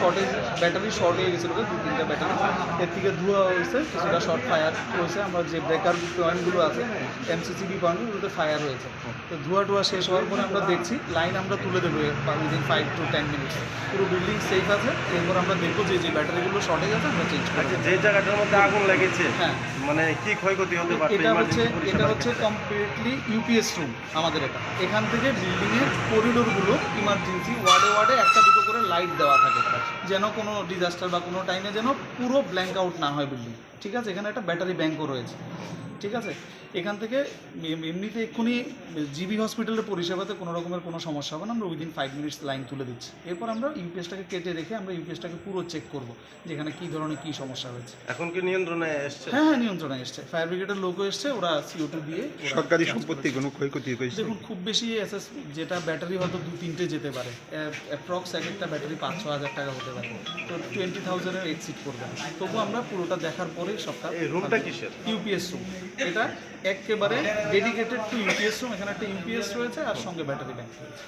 Shortage, battery short হয়ে গেছিলো 2-3টা battery, এর থেকে ধোঁয়া হয়েছে, কিছুটা শর্ট ফায়ার হয়েছে। আমরা যে ব্রেকার পয়েন্টগুলো আছে এমসিসিবি পয়েন্টগুলোতে ফায়ার হয়েছে। তো ধোঁয়া টোয়া শেষ হওয়ার পরে আমরা দেখছি লাইন আমরা তুলে দেবো উইদিন 5 to 10 মিনিটস। পুরো বিল্ডিং সেফ আছে। এরপর আমরা দেখবো যে ব্যাটারিগুলো শর্টেজ আছে আমরা চেঞ্জ করবো। আচ্ছা, যে জায়গাটার মধ্যে আগুন লেগেছে, হ্যাঁ, মানে কি ক্ষয়ক্ষতি হতে পারে? এটা হচ্ছে কমপ্লিটলি ইউপিএস রুম আমাদের এটা। এখান থেকে বিল্ডিংয়ের করিডোরগুলো ইমার্জেন্সি ওয়ার্ডে একটা দুটো করে লাইট দেওয়া থাকে, যেন কোনো ডিজাস্টার বা কোনো টাইমে যেন পুরো ব্ল্যাঙ্ক আউট না হয় বিল্ডিং। ঠিক আছে, এখানে একটা ব্যাটারি ব্যাঙ্কও রয়েছে। ঠিক আছে, এখান থেকে এমনিতে এক্ষুনি জিবি হসপিটালের পরিষেবাতে কোনো রকমের কোনো সমস্যা হবে না। আমরা উইদিন 5 মিনিটস লাইন তুলে দিচ্ছি। এরপর আমরা ইউপিএসটাকে কেটে রেখে আমরা ইউপিএসটাকে পুরো চেক করবো যে এখানে কী ধরনের কী সমস্যা হয়েছে। এখন কি নিয়ন্ত্রণে এসছে? হ্যাঁ, নিয়ন্ত্রণে এসছে। ফায়ার ব্রিগেডের লোকও এসছে, ওরা CO2 দিয়ে। সরকারি সম্পত্তি কোনো ক্ষয়ক্ষতি হয়েছে? দেখুন, খুব বেশি যেটা ব্যাটারি হয়তো 2-3টে যেতে পারে, অ্যাপ্রক্স এক একটা ব্যাটারি 5-6 হাজার টাকা হতে পারে, তো 20,000-এর এক্সিড করবে। তবু আমরা পুরোটা দেখার পরেই সবটা। এই রুমটা কিসের? UPS room. এটা একেবারে ডেডিকেটেড টু ইউপিএস রুম। এখানে একটা ইউপিএস রয়েছে আর সঙ্গে ব্যাটারি ব্যাংক রয়েছে।